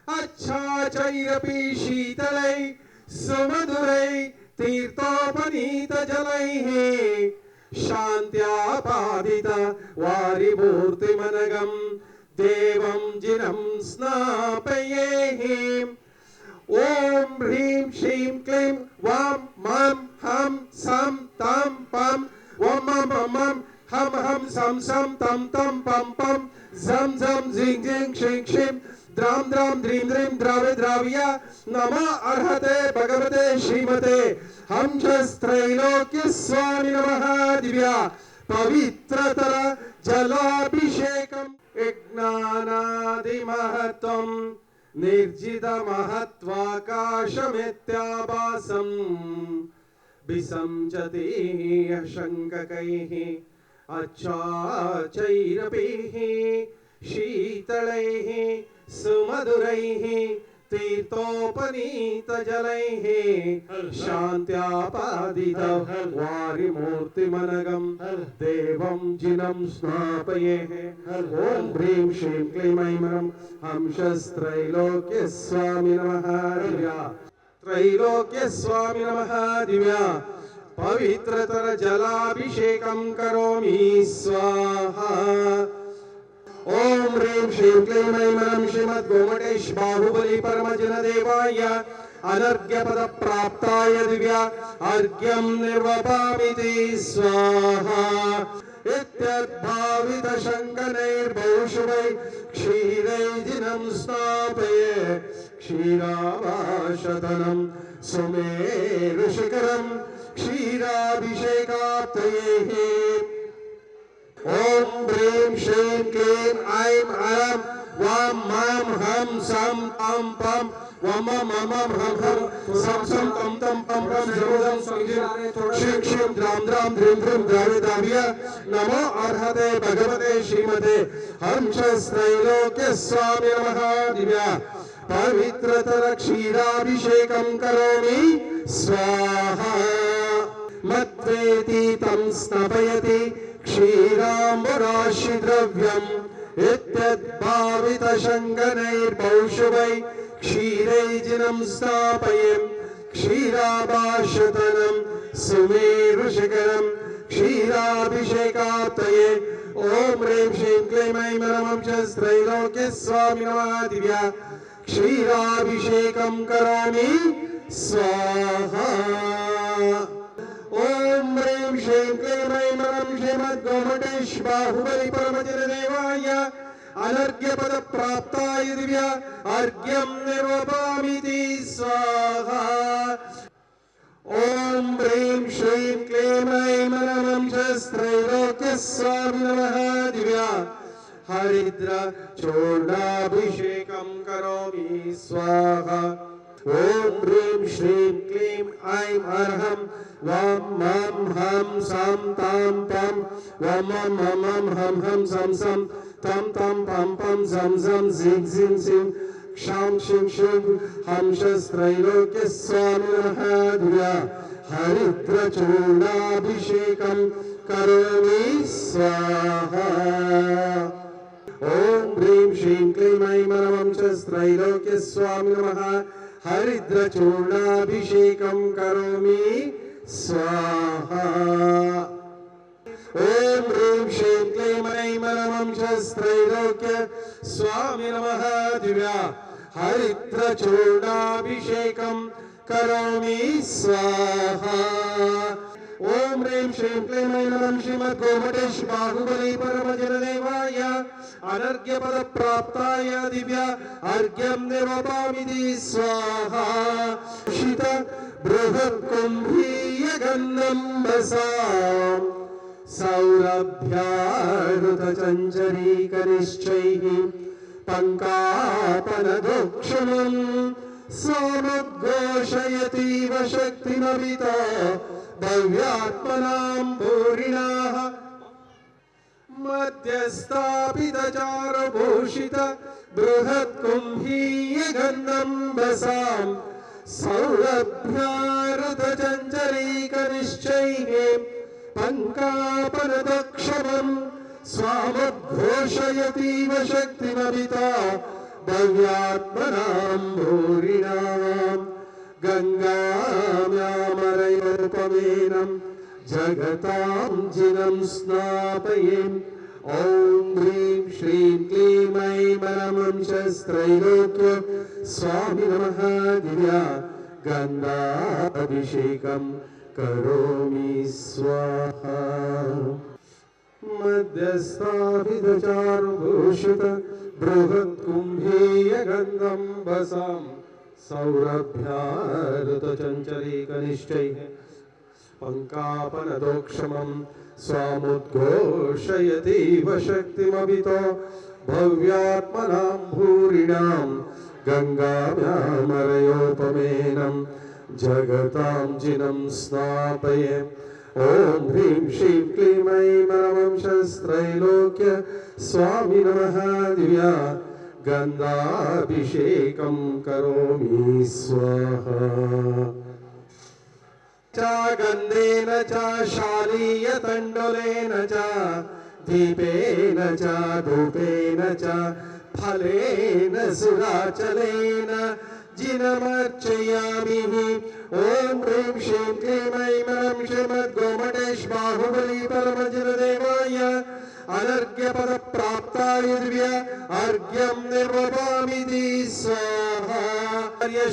अच्छाचैरपि शीतलै सुमधुरै तीर्थोपनीतजलैः शान्त्यापादित वारिमूर्तिमनघं देवं जिनं स्नापयेहि। ओम ह्रीं श्रीं क्लीं वां मां हं सं तं पं वं मं मं हम हम सं सं तं तं पं पं झं झं झिं झिं क्षिं क्षिं द्रां द्रां द्रीं द्रीं द्रावे द्राव्या नमो अर्हते भगवते श्रीमते हंसस्त्रैलोक्य स्वामी नमः दिव्या पवित्रतर जलाभिषेकं विज्ञानादिमहत्वं निर्जित महत्वाकाशमित्याभासं विसंजति शंककैः अच्छाचैरपैः शीतलैः सुमधुरैः तीर्थोपनीतजलैः शान्त्यापादित वारिमूर्तिमनघं देवं जिनं स्नापयेः। ओम ह्रीं श्रीं क्लीं ऐं मरं हंसस्त्रैलोक्य स्वामी नमः दिव्या त्रैलोक्य स्वामी नमः दिव्या पवित्रतर जलाभिषेकं करोमि स्वाहा। ओम ह्रीं श्रीं क्लीं ऐं मरं श्रीमद्गोमटेश बाहुबली परमजन देवाय अनर्घ्यपद प्राप्ताय दिव्या अर्घ्यं निर्वपामिति स्वाहा। इत्यद्भावित शङ्कनैर्भौषुभै क्षीरैर्जिनं स्नापये क्षीराभाषतनं सुमेरुशिखरं क्षीराभिषेकाप्तयेः। ओम ह्रीं श्रीं क्लीं ऐं ऐं वां मां हं सं तं पं वं मं मं हं हं सं सं तं तं पं पं झं झं क्षिं क्षिं द्रां द्रां द्रीं द्रीं द्रावे द्राव्या नमो अर्हते भगवते श्रीमते हंसस्त्रैलोक्य स्वामी नमः दिव्या पवित्रतर क्षीराभिषेकं करोमि स्वाहा। मत्वेति तं स्नपयति क्षीराम्बुराशिद्रव्यम् इत्यद्भावित शङ्कनैर्भौषुभै क्षीरैर्जिनं स्नापये क्षीराभाषतनं सुमेरुशिखरं क्षीराभिषेकाप्तये। ओम ह्रीं श्रीं क्लीं ऐं मरं हंसस्त्रैलोक्य स्वामी नमः दिव्या क्षीराभिषेकं करोमि स्वाहा। ओम ह्रीं श्रीं क्लीं ऐं मरं श्रीमद्गोमटेश बाहुबली परमजन देवाय अनर्घ्यपद प्राप्ताय दिव्या अर्घ्यं निर्वपामिति स्वाहा। ओम ह्रीं श्रीं क्लीं ऐं मरं हंसस्त्रैलोक्य स्वामी नमः दिव्या हरिद्र चूर्णाभिषेकं करोमि स्वाहा। ओम ह्रीं श्रीं क्लीं ऐं अर्हं वां मां हं सं तं पं वं मं मं हं हं सं सं तं तं पं पं झं झं झिं झिं झिं क्षां क्षिं क्षिं हंसस्त्रैलोक्य स्वामी नमः दिव्या हरिद्र चूर्णाभिषेकं करोमि स्वाहा। ओम ह्रीं श्रीं क्लीं ऐं मरं हंसस्त्रैलोक्य स्वामी नमः हरिद्र चूर्णाभिषेकं करोमि स्वाहा। ओम ह्रीं श्रीं क्लीं ऐं मरं हंसस्त्रैलोक्य स्वामी नमः दिव्या हरिद्र चूर्णाभिषेकं करोमि स्वाहा। ओम ह्रीं श्रीं क्लीं ऐं मरं श्रीमद्गोमटेश बाहुबली परमजन देवाय अनर्घ्यपद प्राप्ताय दिव्या अर्घ्यं निर्वपामिति स्वाहा। शीत बृहत् कुम्भीय गन्धं सौरभ्यारुतचञ्चरीकनिश्चैः पङ्कापनदोक्षणं सोमुद्घोषयतीव शक्तिमवितो भव्यात्मनां भूरिणाः मध्यस्थापितचारुभूषित बृहत् कुम्भीय गन्धं बसां सौरभ्यारुतचञ्चरीकनिश्चैः पङ्कापनदक्षमं स्वामुद्घोषयतीव शक्तिमविता भव्यात्मनां भूरिणां गङ्गाम्यामरयोपमेनं जगतां जिनं स्नापयेम् ॐ ह्रीं श्रीं क्लीं ऐं परमंशस्त्रैलोक्य स्वामी नमः दिव्या गन्धाभिषेकं करोमि स्वाहा मध्यस्थाभिधचारुभूषित बृहत्कुम्भीय गन्धं वसां सौरभ्यारुतचञ्चरीकनिष्ठैः पङ्कापनदोक्षमं स्वामुद्घोषयतीव शक्तिमभितो भव्यात्मनां भूरिणां गङ्गाम्यामरयोपमेनं जगतां जिनं स्नापये ॐ ह्रीं श्रीं क्लीं ऐं परमंशस्त्रैलोक्य स्वामी नमः दिव्या गन्धाभिषेकं करोमि स्वाहा च गन्धेन च शालीयतण्डुलेन च दीपेन च धूपेन च फलेन सुराचलेन जिनमर्चयामि ॐ ह्रीं श्रीं क्लीं ऐं परं श्रीमद्गोमटेश बाहुबली परमजिनदेवाय अनर्घ्यपदप्राप्ताय दिव्य अर्घ्यं निर्वपामि स्वाहा।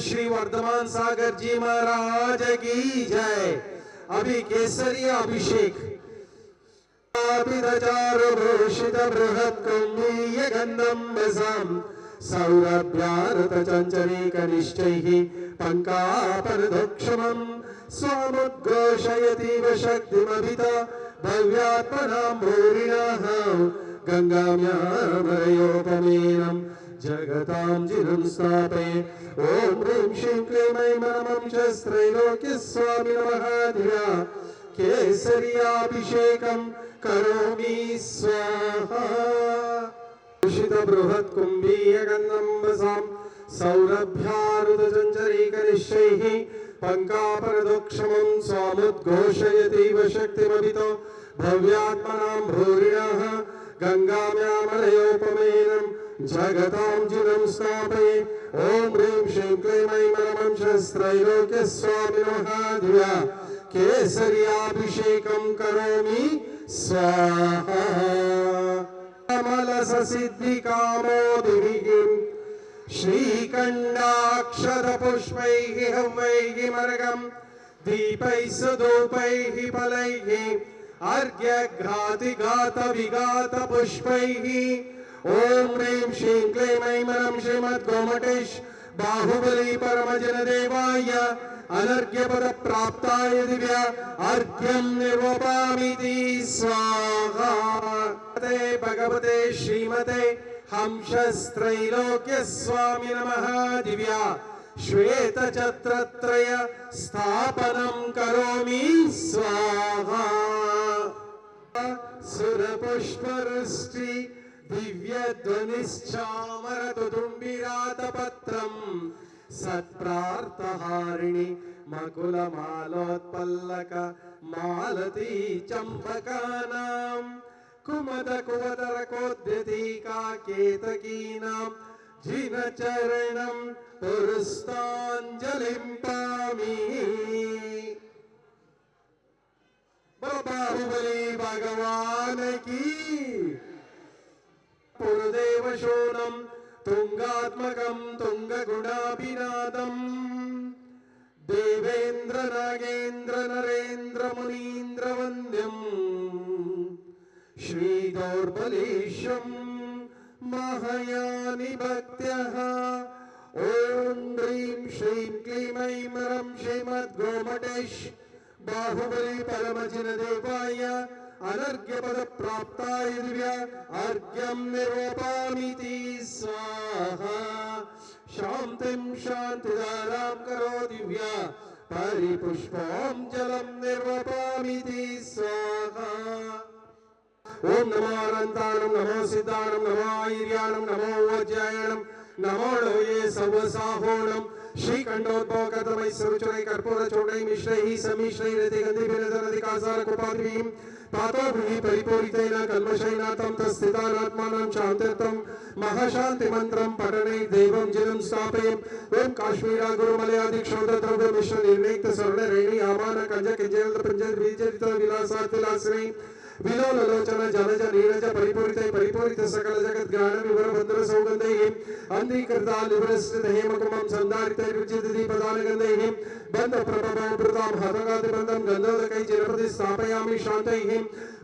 श्री वर्धमान सागर जी महाराज की जय। अभी केसरी अभिषेक भूषित बृहत् कुम्भीय गन्धं वसां सौरभ्यारुतचञ्चरीकनिष्ठैः पङ्कापनदोक्षमं स्वामुद्घोषयतीव शक्तिमभितो भव्यात्मनां भूरिणः गङ्गाम्यामरयोपमेनं जगतां जिनं स्थापये ॐ ह्रीं श्रीं क्लीं ऐं परमंशस्त्रैलोक्य स्वामी नमः दिव्या केसर्याभिषेकं करोमि स्वाहा भूषित बृहत् कुम्भीय गन्धं वसां सौरभ्यारुतचञ्चरीकनिष्ठैः पङ्कापनदोक्षमं स्वामुद्घोषयतीव शक्तिमभितो भव्यात्मनां भूरिणः गङ्गाम्यामरयोपमेनं जगतां जिनं स्थापये ॐ ह्रीं श्रीं क्लीं ऐं परमंशस्त्रैलोक्य स्वामी नमः दिव्या केसर्याभिषेकं करोमि स्वाहा कमलससिद्धिकामोदिभिः श्रीकण्डाक्षरपुष्पैः हव्यैः मर्गं दीपैः सुधूपैः फलैः अर्घ्यघातिघातविघातपुष्पैः ॐ ह्रीं श्रीं क्लीं ऐं परं श्रीमद्गोमटेश बाहुबली परमजनदेवाय अनर्घ्यपदप्राप्ताय दिव्य अर्घ्यं निर्वपामि स्वाहा। भगवते श्रीमते हंसस्त्रैलोक्य स्वामी नमः दिव्या श्वेतछत्रत्रय स्थापनं करोमि स्वाहा सुरपुष्पवृष्टि दिव्यध्वनिश्चामरतुतुम्बिरातपत्रं सत्प्रार्थहारिणि मकुलमालोत्पल्लक मालती चम्पकानां कुमदकुवतरकोद्यतिका केतकीनां जिनचरणं पुरस्ताञ्जलिं पामि। बाहुबली भगवान की पुरुदेव शोणं तुंगात्मकं तुंगगुणाभिनादं देवेन्द्र नागेन्द्र नरेन्द्र मुनीन्द्र वन्द्यं श्रीदौर्बलेशं महायानि भक्त्यः ॐ ह्रीं श्रीं क्लीं ऐं परं श्रीमद्गोमटेश बाहुबली परमजिनदेवाय अनर्घ्यपदप्राप्ताय दिव्य अर्घ्यं निर्वपामि स्वाहा। शान्तिं शान्तिदारां करो दिव्या परिपुष्पं जलं निर्वपामि स्वाहा। ओम नमो अनंतानं नमो सिद्धानं नमो ईर्यानं नमो वज्रायणं नमो लोये सवसाहोणं श्रीखंडोद्भव कदमय सुरुचुरै कर्पूर चूर्णै मिश्रैः समिश्रै रतिगन्धिभिरधिकासारकुपाद्भिः पातोभिः परिपूरितेन कल्मषेन तं तस्थितानात्मानं शान्तिर्थं महाशान्तिमन्त्रं पठनै देवं जिनं स्थापयेम। ओम काश्मीरा गुरुमलयादिक्षौद्रव्य मिश्र निर्णीत स्वर्णरेणी आमान कंजकिंजल पंजल बीजरित विलासात् विलासिनी विलोलोचन जनज नीरज परिपूरित सकल जगत ज्ञान विवर बंधुर सौगंधैः अंधीकृता निवृष्ट हेमकुमं संधारित रुचित दीपदान गंधैः बंध प्रभवं प्रताम हतगाति बंधं गंधोदकै चिरपति स्थापयामि शान्तैः।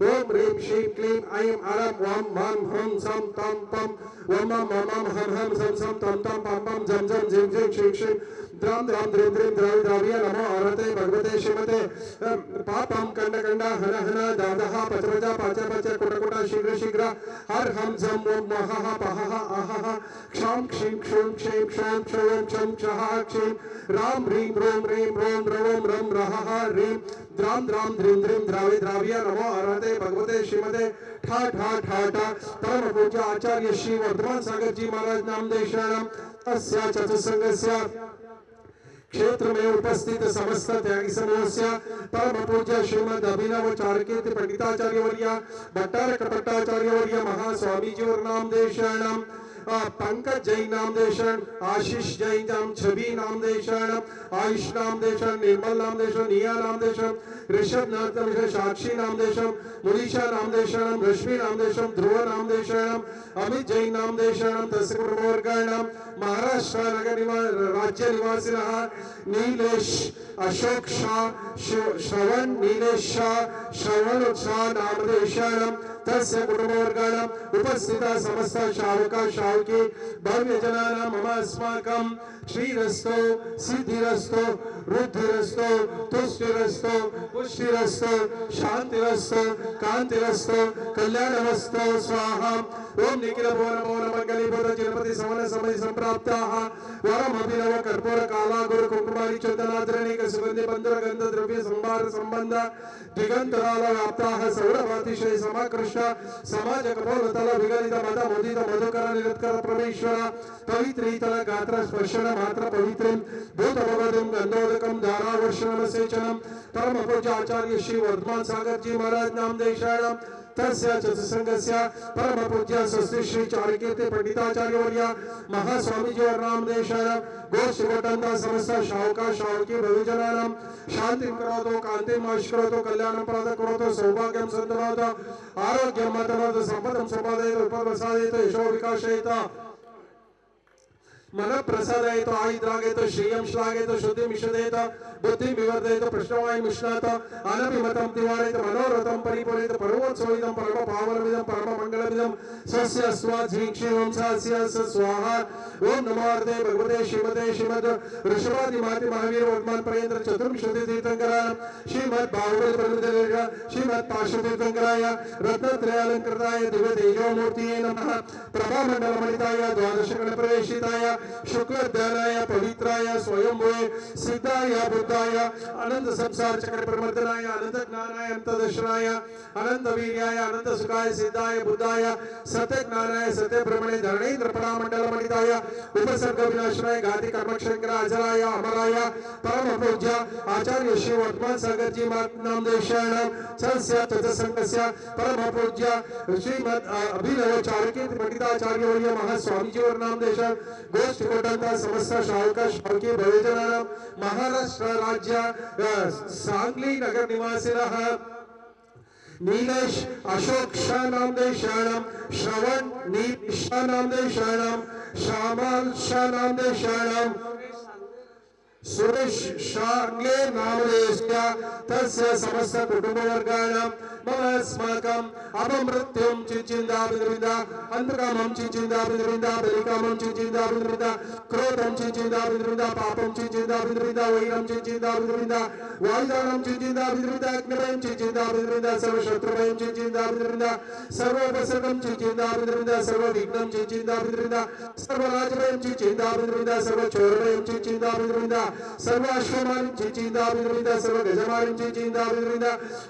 ओम ह्रीं श्रीं क्लीं ऐं अरं वां मां हं सं तं पं वम मम हम हम सं सं तं तं पं पं झं झं झिं झिं श्रीं श्रीं द्रां द्रां द्रीं द्रीं द्रावि द्राव्य नमो अरते भगवते श्रीमते पापं कंड कंड हन हन दादः पच पच पच पच कुट कुट शीघ्र शीघ्र हर हम झम ओम महः पहः अहः क्षं क्षीं क्षूं क्षीं क्षौं क्षौं क्षं क्षः क्षीं राम ह्रीं रों ह्रीं रों रवं रं रहः ह्रीं द्रां द्रां द्रीं द्रीं द्रावि द्राव्य नमो अरते भगवते श्रीमते ठा ठा ठा ठा परम पूज्य आचार्य श्री वर्धमान सागर जी महाराज नाम देशरणम तस्य चतुसंगस्य क्षेत्र में उपस्थित समस्त त्यागी समूहस्य परम पूज्य श्रीमद अभिनव चारुकीर्ति पंडिताचार्य वर्य भट्टार कपट्टाचार्य वर्य महास्वामी जी और नाम देशरणम पंकज जैन नाम देशन आशीष जैन नाम छवि नाम देशन आयुष नाम देशन निर्मल नाम देशन निया नाम देशन ऋषभ नाम देशन साक्षी नाम देशन मुनीषा नाम देशन रश्मि नाम देशन ध्रुव नाम देशन अमित जैन नाम देशन तस्वर्गण महाराष्ट्र नगर राज्य निवासिनः नीलेश अशोक शाह श्रवण नीलेश शाह श्रवण शाह नाम देशन तस्य कुटुंबवर्गाणाम् उपस्थिता समस्त शावका शावकी भव्य जनानां मम अस्माकं श्रीरस्तो सिद्धिरस्तो वृद्धिरस्तो तुष्टिरस्तो पुष्टिरस्तो शांतिरस्तो कांतिरस्तो कल्याणमस्तो स्वाहा। ओम निखिल भुवन भुवन मंगलीभूत चिरपति सवन समय संप्राप्ताः वरम अभिनव कर्पूर काला गुरु कुंकुमारी चंदनाद्रणिक सुगंधि बंधुर गंध द्रव्य संभार संबंध दिगंतराल व्याप्ताः सौरभातिशय समाकृष्ट समाज कपोलतल विगलित मद मुदित मधुकर निरत्कर परमेश्वर पवित्रीतल गात्र स्पर्शन मात्र पवित्रं भूत भगवतं गंधोदकं धारावर्षणम सेचनम परम पूज्य आचार्य श्री वर्धमान सागर जी महाराज नाम देशाणाम तस्य चतुसंगस्य परम पूज्य स्वस्ति श्री चारुकीर्ति पंडिताचार्य वर्य महास्वामी जी और नाम देशाणाम गोष्ठ गोटंता समस्त शावका शावकी भविजनानां शांतिं करोतु कांतिं आश्करोतु कल्याणं प्रद करोतु सौभाग्यं सन्तनोतु आरोग्यं मतनोतु संपदं संपादयतु उपप्रसादयतु यशो विकासयतु मन प्रसादयतु आयुद्रागयतु श्रियं श्लाघयतु शुद्धिं विशदयतु बुद्धिं विवर्धयतु प्रश्नवायुं विश्नातु अनभिमतं निवारयतु मनोरथं परिपूरयतु परमोत्सवमिदं परम पावनमिदं परम मंगलमिदं स्वस्य स्वाध्वीक्षेवंसास्य स्वाहा। ओम नमो अर्धे भगवते श्रीमते श्रीमद् ऋषभादि माति महावीर वर्धमान प्रेन्द्र चतुर्विंशति तीर्थंकराय श्रीमद् बाहुबली प्रभुदेव श्रीमद् पार्श्व तीर्थंकराय रत्नत्रयालंकृताय दिव्य तेजोमूर्तिये नमः प्रभामंडलमणिताय द्वादश गण प्रवेशिताय शुक्लध्यानाय पवित्राय स्वयंभुवे सिद्धाय बुद्धाय अनंत संसार चक्र प्रवर्तनाय अनंत ज्ञानाय अनंत दर्शनाय अनंत वीर्याय अनंत सुखाय सिद्धाय बुद्धाय सत्य ज्ञानाय सत्य ब्रह्मणे धरणेन्द्र प्रणामंडलमणिताय उपसर्ग विनाशनाय घाति कर्मक्षंकर अजराय अमराय परम पूज्य आचार्य श्री वर्धमान सागर जी नाम देशाणां सस्य चतुसंगस्य परम पूज्य श्रीमद् अभिनव चारुकीर्ति पंडिताचार्य वर्य महास्वामी जी और नाम देशां गोष्ठ कोटंता समस्त शावका शावकी भविजनानां महाराष्ट्र राज्य सांगली नगर निवासिनः नीलेश अशोक शाह नाम देशाणां श्रवण नील शाह नाम देशाणां श्यामल शाह नाम देशाणां सुरेश शांगले नामदेशस्य तस्य समस्त कुटुंबवर्गाणां मम अस्माकं अपमृत्युं चिचिन्दाभिनृन्दा अन्धकामं चिचिन्दाभिनृन्दा बलिकामं चिचिन्दाभिनृन्दा क्रोधं चिचिन्दाभिनृन्दा पापं चिचिन्दाभिनृन्दा वैरं चिचिन्दाभिनृन्दा वायुदानं चिचिन्दाभिनृन्दा अग्निभयं चिचिन्दाभिनृन्दा सर्वशत्रुभयं चिचिन्दाभिनृन्दा सर्वोपसर्गं चिचिन्दाभिनृन्दा सर्वविघ्नं चिचिन्दाभिनृन्दा सर्वराजभयं चिचिन्दाभिनृन्दा सर्वचोरभयं चिचिन्दाभिनृन्दा सर्वाश्वमाరించి చిందాభింద सर्व గజమారించి చిందాభింద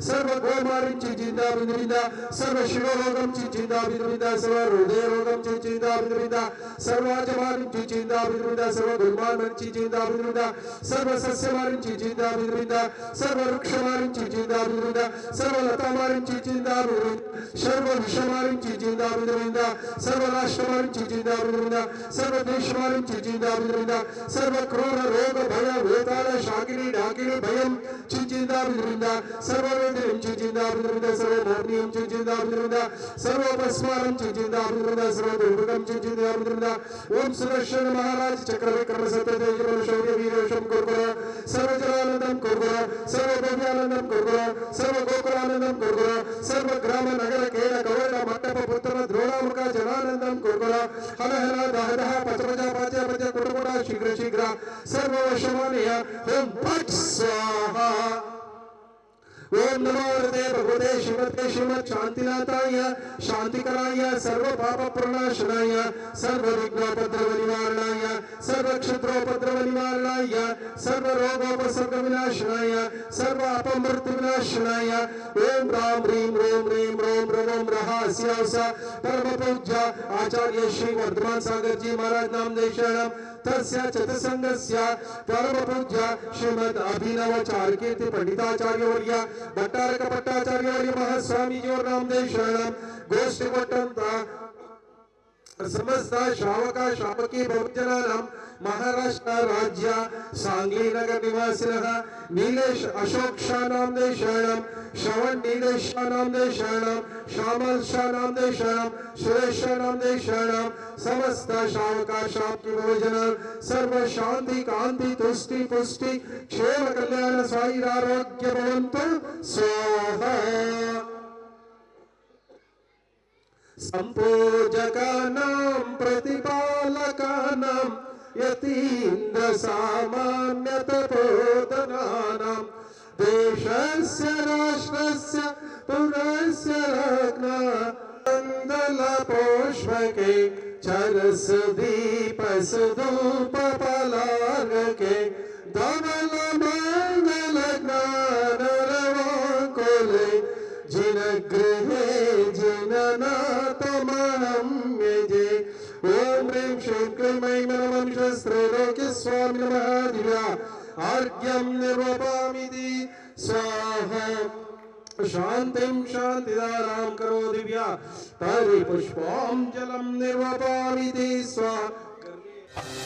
सर्व గోమారించి చిందాభింద सर्व శిరోరోగంచి చిందాభింద सर्व హృదయరోగంచి చిందాభింద सर्वाजमाరించి చిందాభింద सर्व గుల్మారించి చిందాభింద सर्व సస్యమారించి చిందాభింద सर्व వృక్షమారించి చిందాభింద सर्व లతామారించి చిందాభింద सर्व విషమారించి చిందాభింద सर्व రాష్ట్రమారించి చిందాభింద सर्व దేశమారించి చిందాభింద सर्व క్రూర రోగ భయ వేతాళ శాకిని డాకిని భయం చిందాభింద सर्व వేదనం చిందాభింద सर्व మోహనీయం చిందాభింద सर्व ఉపస్మారం చిందాభింద सर्व దుర్భగం చిందాభింద ఓం సుదర్శన మహారాజ్ చక్ర విక్రమ సత్యతేజ శౌర్య వీరేశం కుర్కుర सर्व జలానందం కుర్కుర सर्व భవ్యానందం కుర్కుర सर्व గోకులానందం కుర్కుర सर्व గ్రామ నగర కేల కవల మంటప పుత్ర ద్రోణాముఖ జనానందం కుర్కుర హల హల దహ దహ పచపచ పచ పచ కుటకుట శీఘ్ర శీఘ్ర सर्व వశమానయ ఓం పట్ స్వాహా ओम नमो भगवते श्रीमते श्रीमद शांतिनाथाय शांतिकराय सर्व पाप प्रणाशनाय सर्व विघ्नोपद्रव निवारणाय सर्व क्षुद्रोपद्रव निवारणाय सर्व रोगोपसर्ग विनाशनाय सर्व अपमृत्यु विनाशनाय ओम राम ह्रीं रोम ह्रीं रोम रवम रहस्यावसा परम पूज्य आचार्य श्री वर्धमान सागर जी महाराज नाम देशरणम तस्य चतुसंगस्य परम पूज्य श्रीमद अभिनव चारुकीर्ति पंडिताचार्य वर्य भट्टारक भट्टाचार्य वर्य महास्वामी जी और नामदेव शरणम गोष्ठी कोट्टंत समस्त श्रावक श्रावकी बहुजनानां महाराष्ट्र राज्य सांगली नगर निवासिनः नीलेश अशोक शाह नामदेव शरणम श्रवण नीलेश शाह नामदेव शरणम श्यामल शाह नामदेव शरणम सुरेश शाह नामदेव शरणम समस्त श्रावक श्रावकी बहुजनां सर्व शांति कांति तुष्टि पुष्टि क्षेम कल्याण स्वायुरारोग्य भवन्तु स्वाहा संपूजकानां प्रतिपालकानां यतीन्द्र सामान्य तपोधनानां देशस्य राष्ट्रस्य पुरस्य रत्ना मंगल पुष्पके चरस दीप सुधूप पलारके धवल मंगल ज्ञान रवाकुले जिन गृहे जिननाथमहं यजे ओम ह्रीं श्रीं क्लीं ऐं मनमंशस्त्रैलोक्य स्वामी नमः दिव्या अर्घ्यं निर्वपामिति स्वाहा शांतिं शांतिदारां करो दिव्या परिपुष्पां जलं निर्वपामिति स्वाहा